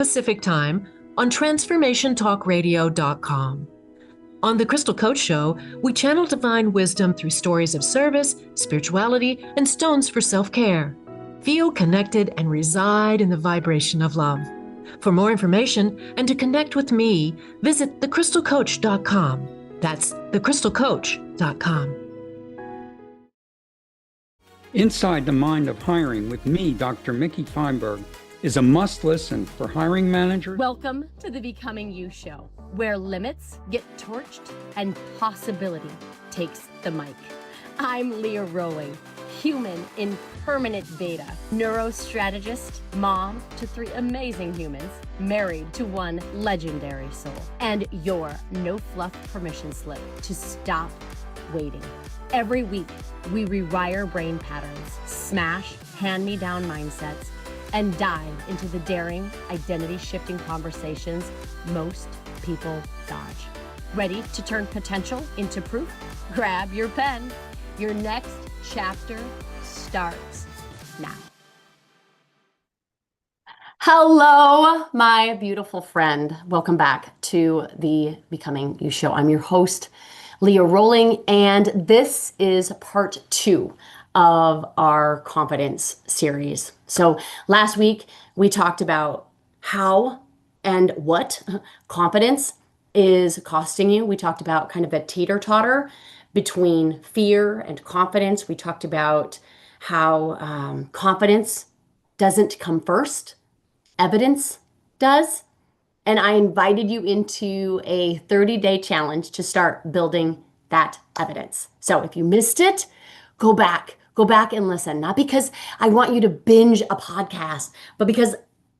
Pacific Time on TransformationTalkRadio.com. On The Crystal Coach Show, we channel divine wisdom through stories of service, spirituality, and stones for self-care. Feel connected and reside in the vibration of love. For more information and to connect with me, visit thecrystalcoach.com. That's thecrystalcoach.com. Inside the Mind of Hiring with me, Dr. Mickey Feinberg, is a must-listen for hiring managers. Welcome to the Becoming You Show, where limits get torched and possibility takes the mic. I'm Leah Rowling, human in permanent beta, neurostrategist, mom to 3 amazing humans, married to 1 legendary soul, and your no-fluff permission slip to stop waiting. Every week, we rewire brain patterns, smash hand-me-down mindsets, and dive into the daring, identity-shifting conversations most people dodge. Ready to turn potential into proof? Grab your pen. Your next chapter starts now. Hello, my beautiful friend. Welcome back to the Becoming You Show. I'm your host, Leah Rowling, and this is part 2 of our confidence series. So last week we talked about how and what confidence is costing you. We talked about kind of a teeter-totter between fear and confidence. We talked about how confidence doesn't come first, evidence does. And I invited you into a 30-day challenge to start building that evidence. So if you missed it, go back and listen. Not because I want you to binge a podcast, but because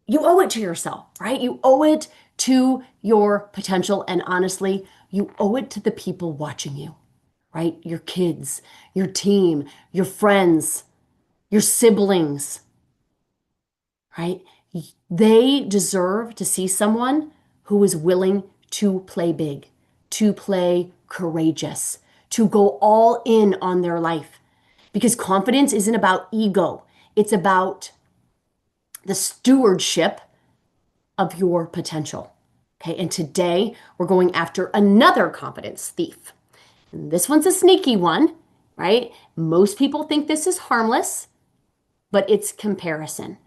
you owe it to yourself, right? You owe it to your potential. And honestly, you owe it to the people watching you, right? Your kids, your team, your friends, your siblings, right? They deserve to see someone who is willing to play big, to play courageous, to go all in on their life. Because confidence isn't about ego. It's about the stewardship of your potential. Okay, and today we're going after another confidence thief. And this one's a sneaky one, right? Most people think this is harmless, but it's comparison.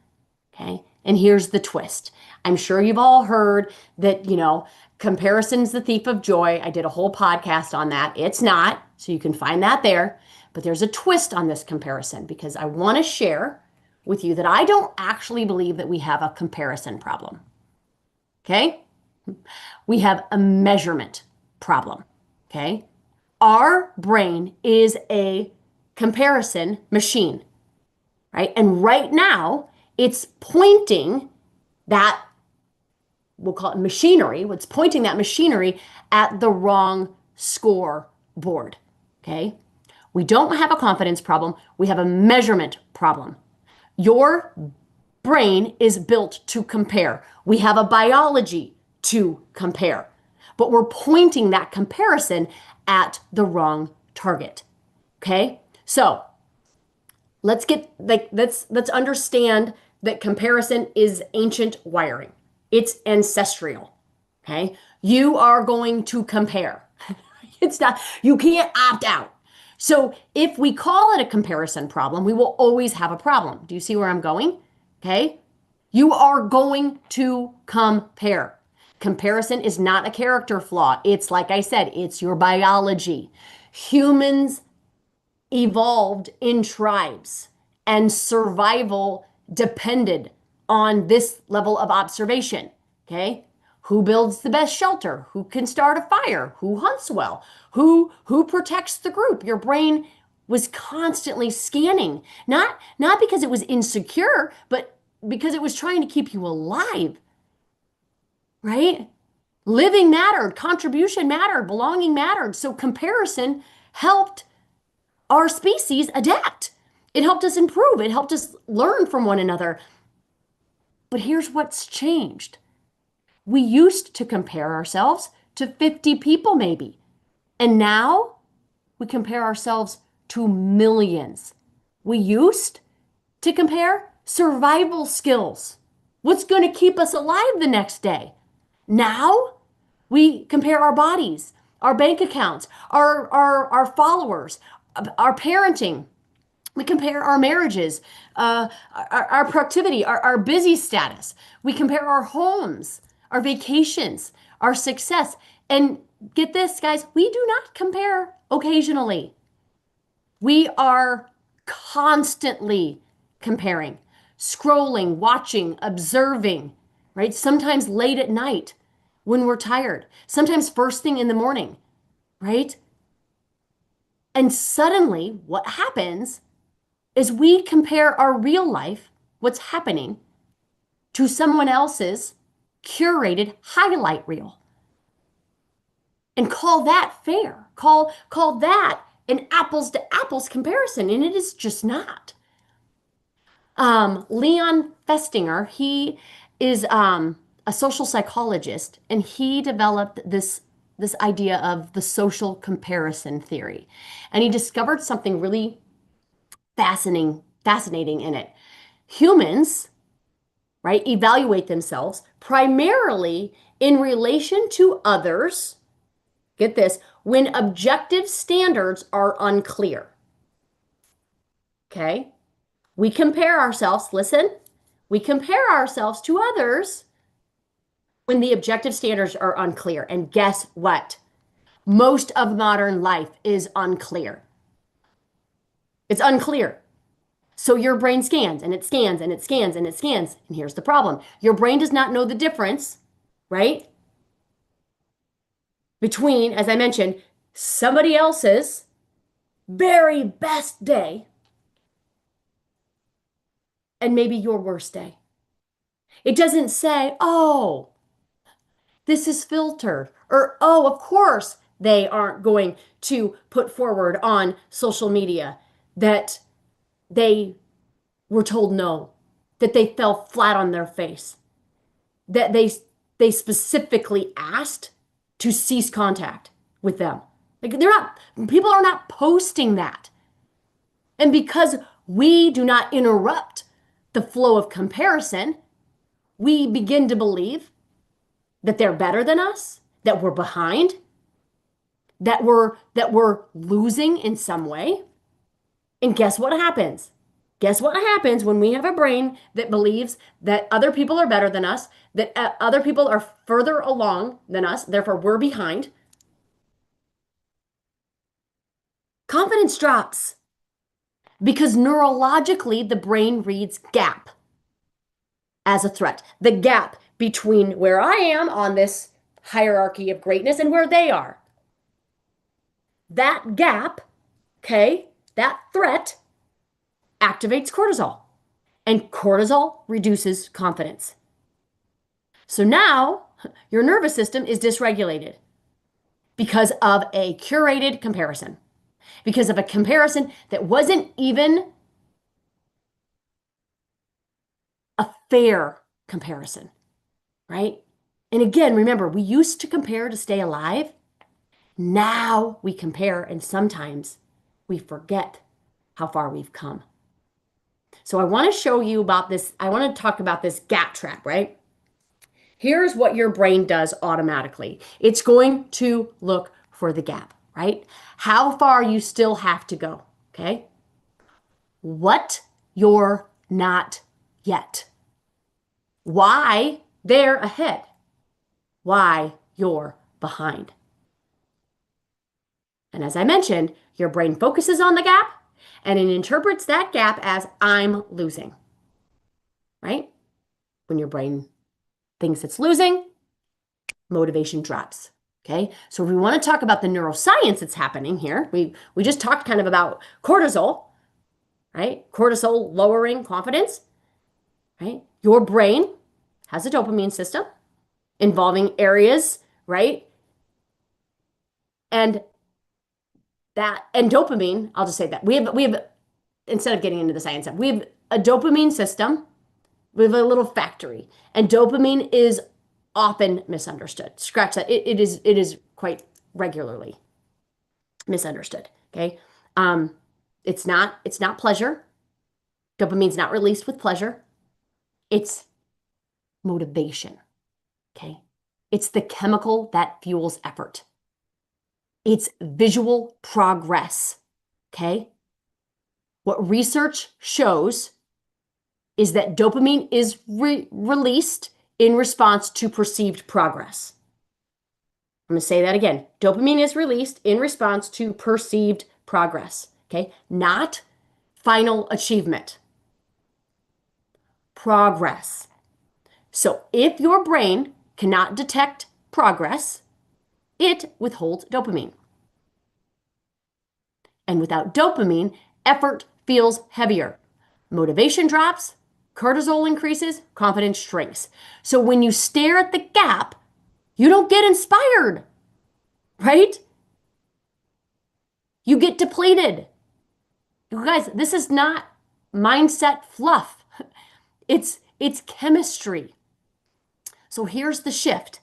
Okay, and here's the twist. I'm sure you've all heard that, comparison's the thief of joy. I did a whole podcast on that. It's not, so you can find that there. But there's a twist on this comparison because I want to share with you that I don't actually believe that we have a comparison problem. Okay? We have a measurement problem. Okay? Our brain is a comparison machine, right? And right now, it's pointing that, we'll call it machinery, it's pointing that machinery at the wrong scoreboard. Okay? We don't have a confidence problem. We have a measurement problem. Your brain is built to compare. We have a biology to compare, but we're pointing that comparison at the wrong target. Okay? So let's understand that comparison is ancient wiring. It's ancestral. Okay? You are going to compare. It's not, you can't opt out. So if we call it a comparison problem, we will always have a problem. Do you see where I'm going? Okay. You are going to compare. Comparison is not a character flaw. It's like I said, it's your biology. Humans evolved in tribes and survival depended on this level of observation. Okay. Who builds the best shelter? Who can start a fire? Who hunts well? Who protects the group? Your brain was constantly scanning, not because it was insecure, but because it was trying to keep you alive, right? Living mattered, contribution mattered, belonging mattered. So comparison helped our species adapt. It helped us improve. It helped us learn from one another. But here's what's changed. We used to compare ourselves to 50 people maybe. And now we compare ourselves to millions. We used to compare survival skills What's going to keep us alive the next day? Now we compare our bodies, our bank accounts, our followers, our parenting. We compare our marriages, our productivity, our busy status. We compare our homes, our vacations, our success. And get this, guys, we do not compare occasionally. We are constantly comparing, scrolling, watching, observing, right? Sometimes late at night when we're tired, sometimes first thing in the morning, right? And suddenly what happens is we compare our real life, what's happening, to someone else's curated highlight reel and call that fair. Call that an apples to apples comparison, and it is just not. Leon Festinger, he is a social psychologist, and he developed this idea of the social comparison theory. And he discovered something really fascinating in it. Humans, right, evaluate themselves primarily in relation to others. Get this, when objective standards are unclear. Okay? We compare ourselves, listen, we compare ourselves to others when the objective standards are unclear. And guess what? Most of modern life is unclear. It's unclear. So your brain scans and it scans and it scans and it scans. And here's the problem. Your brain does not know the difference, right? Between, as I mentioned, somebody else's very best day and maybe your worst day. It doesn't say, oh, this is filtered, or oh, of course they aren't going to put forward on social media that they were told no, that they fell flat on their face, that they specifically asked to cease contact with them. Like people are not posting that. And because we do not interrupt the flow of comparison, we begin to believe that they're better than us, that we're behind, that we're losing in some way. And guess what happens? Guess what happens when we have a brain that believes that other people are better than us, that other people are further along than us, therefore we're behind? Confidence drops because neurologically the brain reads gap as a threat. The gap between where I am on this hierarchy of greatness and where they are. That gap, okay, that threat activates cortisol, and cortisol reduces confidence. So now your nervous system is dysregulated because of a curated comparison, because of a comparison that wasn't even a fair comparison, right? And again, remember, we used to compare to stay alive. Now we compare, and sometimes we forget how far we've come. So I want to show you about this. I want to talk about this gap trap, right? Here's what your brain does automatically. It's going to look for the gap, right? How far you still have to go, okay? What you're not yet. Why they're ahead. Why you're behind. And as I mentioned, your brain focuses on the gap and it interprets that gap as I'm losing, right? When your brain thinks it's losing, motivation drops, okay? So if we want to talk about the neuroscience that's happening here, we just talked kind of about cortisol, right? Cortisol lowering confidence, right? Your brain has a dopamine system involving areas, right? And dopamine, I'll just say that. We have, instead of getting into the science of, we have a dopamine system. We have a little factory. And dopamine is often misunderstood. Scratch that. It is quite regularly misunderstood. Okay. It's not pleasure. Dopamine's not released with pleasure. It's motivation. Okay. It's the chemical that fuels effort. It's visual progress. Okay. What research shows is that dopamine is released in response to perceived progress. I'm going to say that again. Dopamine is released in response to perceived progress. Okay. Not final achievement. Progress. So if your brain cannot detect progress, it withholds dopamine. And without dopamine, effort feels heavier. Motivation drops, cortisol increases, confidence shrinks. So when you stare at the gap, you don't get inspired, right? You get depleted. You guys, this is not mindset fluff. It's chemistry. So here's the shift.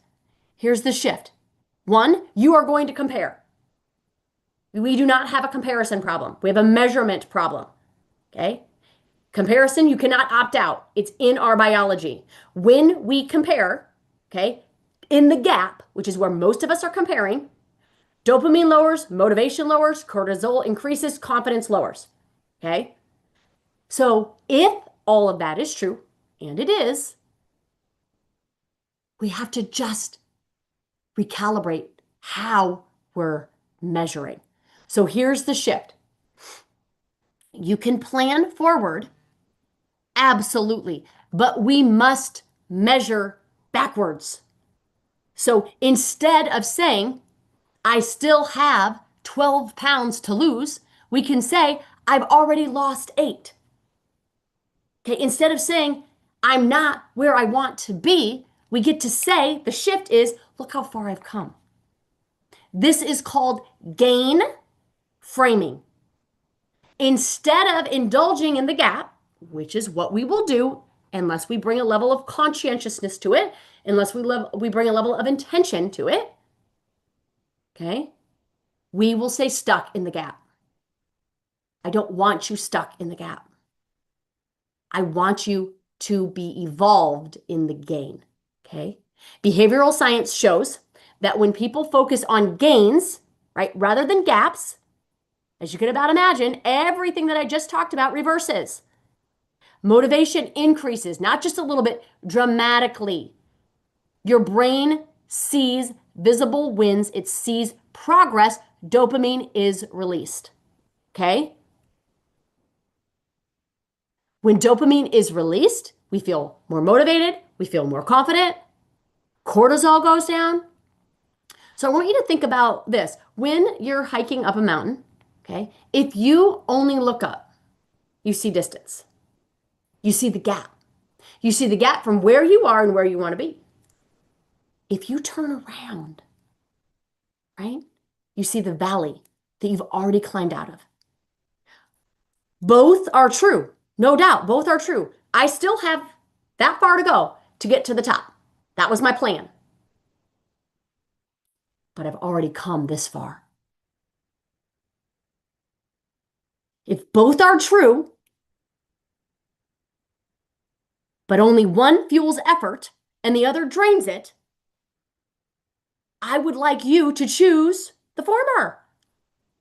Here's the shift. One, you are going to compare. We do not have a comparison problem. We have a measurement problem. Okay? Comparison, you cannot opt out. It's in our biology. When we compare, okay, in the gap, which is where most of us are comparing, dopamine lowers, motivation lowers, cortisol increases, confidence lowers. Okay? So if all of that is true, and it is, we have to just recalibrate how we're measuring. So here's the shift. You can plan forward, absolutely, but we must measure backwards. So instead of saying, I still have 12 pounds to lose, we can say, I've already lost 8. Okay, instead of saying, I'm not where I want to be, we get to say, the shift is, look how far I've come. This is called gain framing. Instead of indulging in the gap, which is what we will do unless we bring a level of conscientiousness to it, unless we bring a level of intention to it, okay, we will stay stuck in the gap. I don't want you stuck in the gap. I want you to be evolved in the gain, okay? Behavioral science shows that when people focus on gains, right, rather than gaps, as you can about imagine, everything that I just talked about reverses. Motivation increases, not just a little bit, dramatically. Your brain sees visible wins, it sees progress, dopamine is released, okay? When dopamine is released, we feel more motivated, we feel more confident, cortisol goes down. So I want you to think about this. When you're hiking up a mountain, okay, if you only look up, you see distance. You see the gap. You see the gap from where you are and where you want to be. If you turn around, right, you see the valley that you've already climbed out of. Both are true. No doubt, both are true. I still have that far to go to get to the top. That was my plan. But I've already come this far. If both are true, but only one fuels effort and the other drains it, I would like you to choose the former.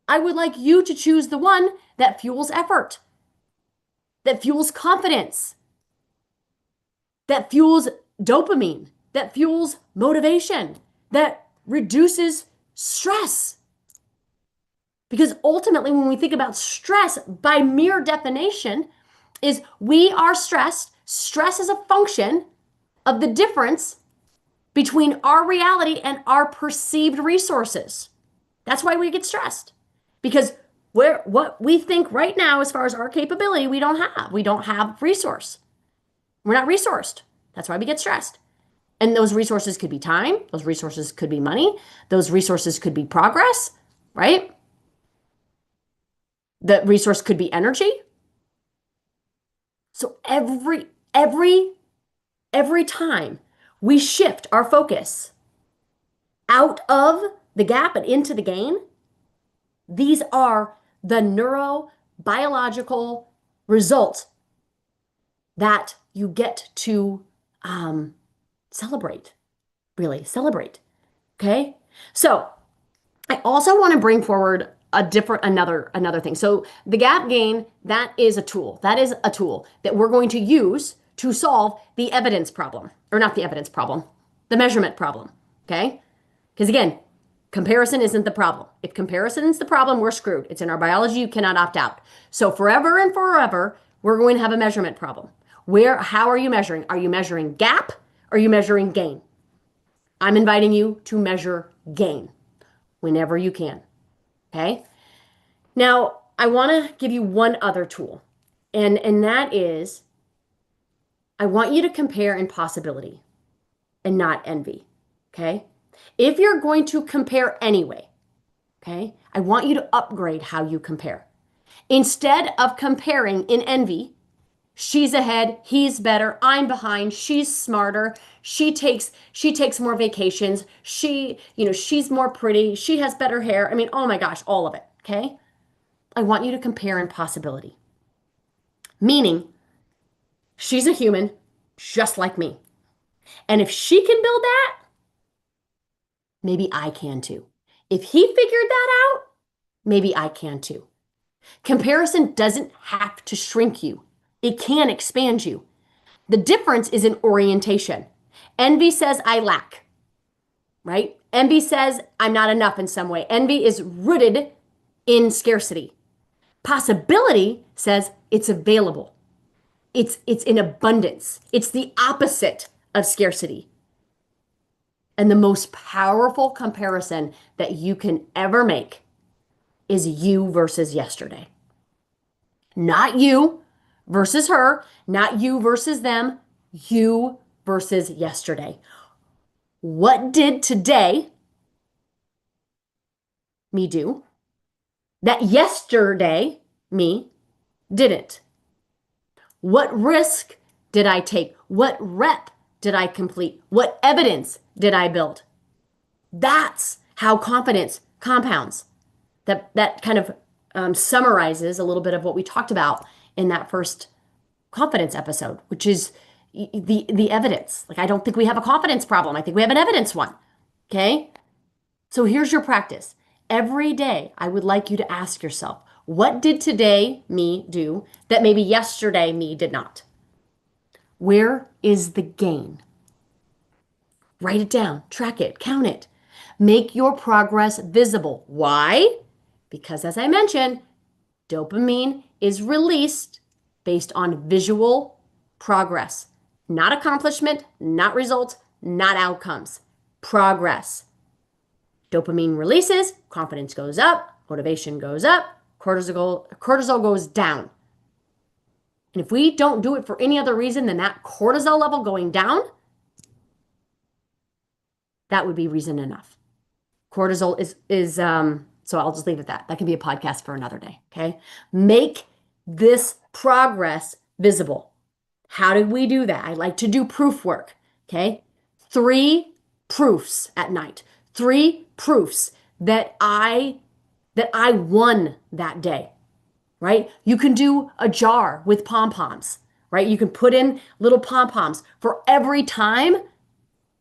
I would like you to choose the one that fuels effort, that fuels confidence, that fuels dopamine, that fuels motivation, that reduces stress. Because ultimately, when we think about stress, by mere definition, is we are stressed. Stress is a function of the difference between our reality and our perceived resources. That's why we get stressed. Because what we think right now, as far as our capability, we don't have. We don't have resource. We're not resourced. That's why we get stressed. And those resources could be time. Those resources could be money. Those resources could be progress, right? The resource could be energy. So every time we shift our focus out of the gap and into the gain, these are the neurobiological results that you get to Celebrate, really celebrate. Okay. So I also want to bring forward another thing. So the gap gain, that is a tool. That is a tool that we're going to use to solve the evidence problem, or not the evidence problem, the measurement problem. Okay. Because again, comparison isn't the problem. If comparison is the problem, we're screwed. It's in our biology. You cannot opt out. So forever and forever, we're going to have a measurement problem. How are you measuring? Are you measuring gap? Or are you measuring gain? I'm inviting you to measure gain whenever you can. Okay. Now, I want to give you one other tool, and that is I want you to compare in possibility and not envy. Okay. If you're going to compare anyway, okay, I want you to upgrade how you compare. Instead of comparing in envy, she's ahead, he's better, I'm behind, she's smarter, she takes more vacations, she's more pretty, she has better hair. I mean, oh my gosh, all of it, okay? I want you to compare in possibility. Meaning, she's a human just like me. And if she can build that, maybe I can too. If he figured that out, maybe I can too. Comparison doesn't have to shrink you. It can expand you. The difference is in orientation. Envy says I lack, right? Envy says I'm not enough in some way. Envy is rooted in scarcity. Possibility says it's available. It's in abundance. It's the opposite of scarcity. And the most powerful comparison that you can ever make is you versus yesterday. Not you versus her, not you versus them, you versus yesterday. What did today me do that yesterday me didn't? What risk did I take? What rep did I complete? What evidence did I build? That's how confidence compounds. That kind of summarizes a little bit of what we talked about in that first confidence episode, which is the evidence. Like, I don't think we have a confidence problem. I think we have an evidence one. Okay. So here's your practice. Every day, I would like you to ask yourself, what did today me do that maybe yesterday me did not? Where is the gain? Write it down, track it, count it. Make your progress visible. Why? Because as I mentioned, dopamine is released based on visual progress, not accomplishment, not results, not outcomes. Progress. Dopamine releases, confidence goes up, motivation goes up, cortisol goes down. And if we don't do it for any other reason than that cortisol level going down, that would be reason enough. Cortisol is so I'll just leave it at that. That can be a podcast for another day, okay? Make this progress visible. How did we do that? I like to do proof work, okay? 3 proofs at night. 3 proofs that I won that day, right? You can do a jar with pom-poms, right? You can put in little pom-poms for every time,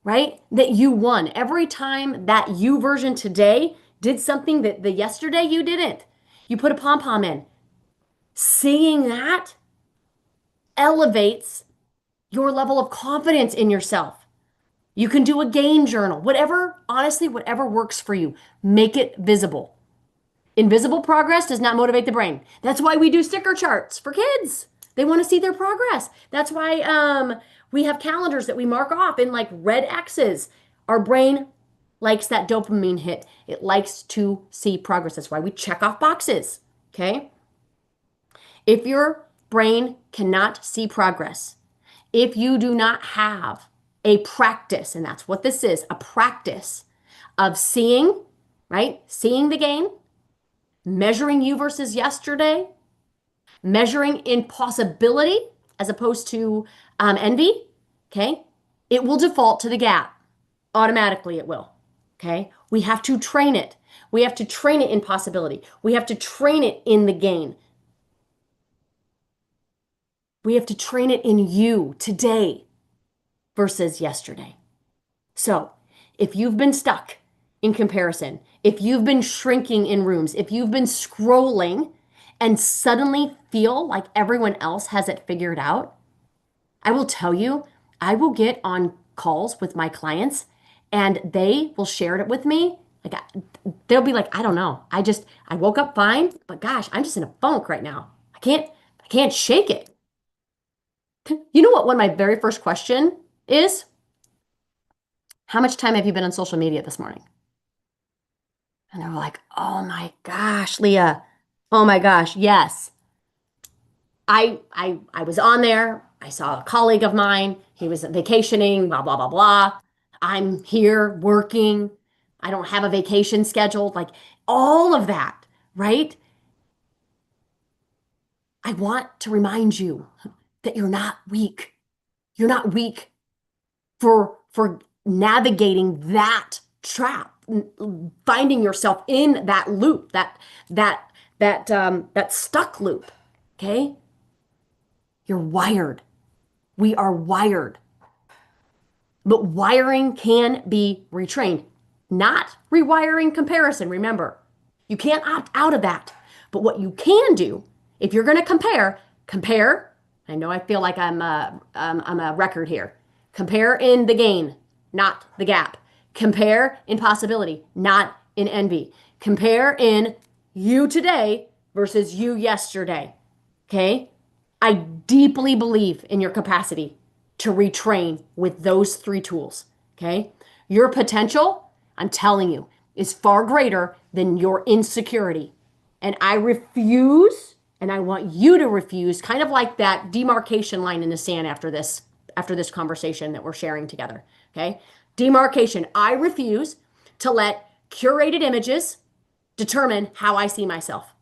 right, that you won. Every time that you version today did something that the yesterday you didn't, you put a pom-pom in. Seeing that elevates your level of confidence in yourself. You can do a gain journal, honestly, whatever works for you. Make it visible. Invisible progress does not motivate the brain. That's why we do sticker charts for kids. They want to see their progress. That's why we have calendars that we mark off in like red X's. Our brain likes that dopamine hit. It likes to see progress. That's why we check off boxes, okay? If your brain cannot see progress, if you do not have a practice, and that's what this is, a practice of seeing, right? Seeing the gain, measuring you versus yesterday, measuring in possibility as opposed to envy, okay? It will default to the gap. Automatically it will, okay? We have to train it. We have to train it in possibility. We have to train it in the gain. We have to train it in you today versus yesterday. So if you've been stuck in comparison, if you've been shrinking in rooms, if you've been scrolling and suddenly feel like everyone else has it figured out, I will tell you, I will get on calls with my clients and they will share it with me. Like they'll be like, I don't know. I woke up fine, but gosh, I'm just in a funk right now. I can't shake it. You know what one of my very first question is? How much time have you been on social media this morning? And they're like, oh my gosh, Leah. Oh my gosh, yes. I was on there. I saw a colleague of mine. He was vacationing, blah, blah, blah, blah. I'm here working. I don't have a vacation scheduled. Like all of that, right? I want to remind you that you're not weak. You're not weak for navigating that trap, finding yourself in that loop, that stuck loop. Okay? You're wired. We are wired. But wiring can be retrained, not rewiring comparison. Remember, you can't opt out of that. But what you can do, if you're going to compare. I know I feel like I'm a record here. Compare in the gain, not the gap. Compare in possibility, not in envy. Compare in you today versus you yesterday. Okay? I deeply believe in your capacity to retrain with those three tools. Okay? Your potential, I'm telling you, is far greater than your insecurity. And I refuse, and I want you to refuse, kind of like that demarcation line in the sand after this conversation that we're sharing together. Okay? Demarcation. I refuse to let curated images determine how I see myself.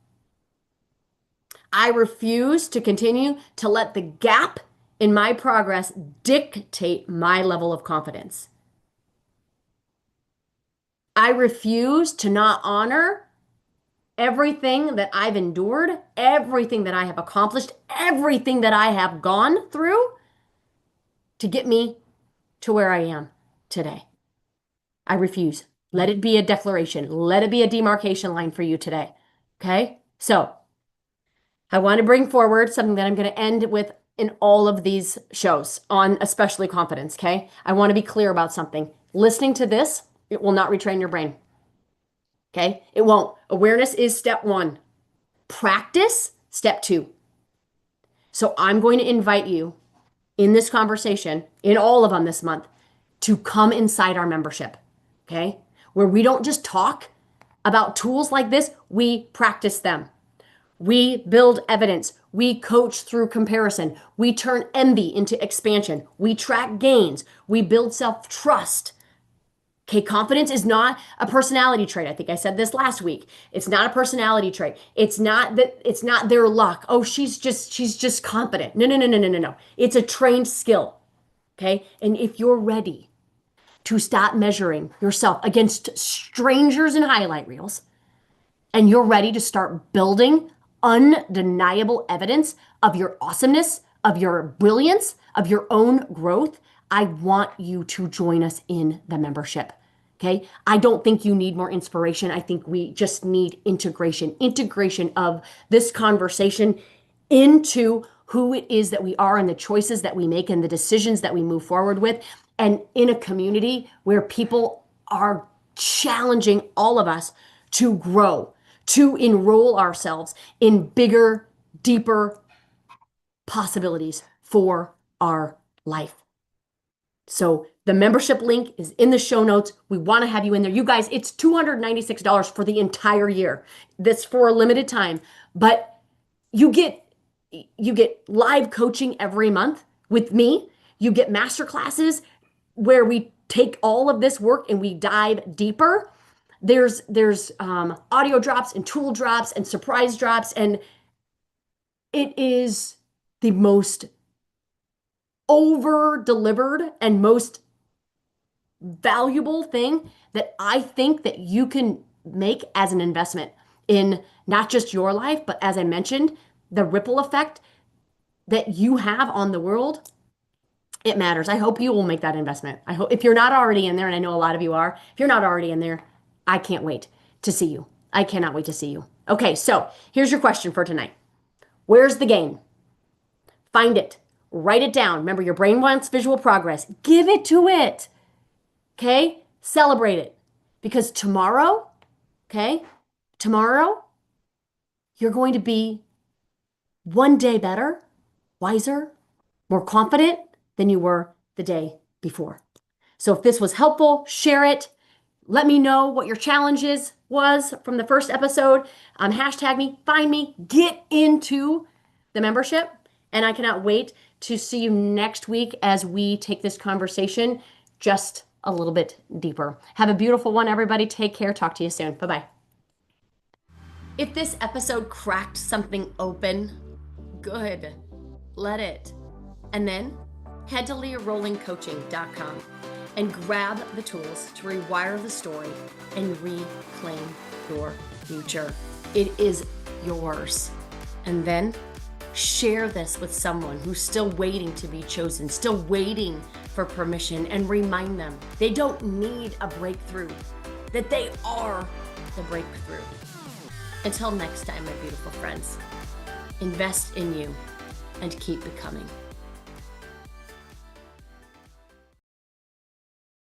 I refuse to continue to let the gap in my progress dictate my level of confidence. I refuse to not honor everything that I've endured, everything that I have accomplished, everything that I have gone through to get me to where I am today. I refuse. Let it be a declaration. Let it be a demarcation line for you today. Okay? So I want to bring forward something that I'm going to end with in all of these shows on especially confidence. Okay? I want to be clear about something. Listening to this, it will not retrain your brain. Okay? It won't. Awareness is step 1. Practice, step 2. So I'm going to invite you in this conversation, in all of them this month, to come inside our membership. Okay? Where we don't just talk about tools like this, we practice them. We build evidence. We coach through comparison. We turn envy into expansion. We track gains. We build self-trust. Okay, confidence is not a personality trait. I think I said this last week. It's not a personality trait. It's not their luck. Oh, she's just confident. No. It's a trained skill. Okay? And if you're ready to stop measuring yourself against strangers in highlight reels, and you're ready to start building undeniable evidence of your awesomeness, of your brilliance, of your own growth, I want you to join us in the membership. Okay? I don't think you need more inspiration. I think we just need integration of this conversation into who it is that we are and the choices that we make and the decisions that we move forward with, and in a community where people are challenging all of us to grow, to enroll ourselves in bigger, deeper possibilities for our life. So the membership link is in the show notes. We want to have you in there. You guys, it's $296 for the entire year. That's for a limited time, but you get live coaching every month with me. You get master classes where we take all of this work and we dive deeper. There's audio drops and tool drops and surprise drops, and it is the most over-delivered and most valuable thing that I think that you can make as an investment in not just your life, but as I mentioned, the ripple effect that you have on the world It matters. I hope you will make that investment. I hope if you're not already in there, and I know a lot of you are, if you're not already in there, I can't wait to see you. I cannot wait to see you. Okay, so here's your question for tonight. Where's the game? Find it. Write it down. Remember, your brain wants visual progress. Give it to it. Okay? Celebrate it. Because tomorrow, you're going to be one day better, wiser, more confident than you were the day before. So if this was helpful, share it. Let me know what your challenges was from the first episode. Hashtag me, find me, get into the membership. And I cannot wait to see you next week as we take this conversation just a little bit deeper. Have a beautiful one, everybody. Take care. Talk to you soon. Bye-bye. If this episode cracked something open, good. Let it. And then head to leahrollingcoaching.com and grab the tools to rewire the story and reclaim your future. It is yours. And then share this with someone who's still waiting to be chosen, still waiting for permission, and remind them they don't need a breakthrough, that they are the breakthrough. Until next time, my beautiful friends, invest in you and keep becoming.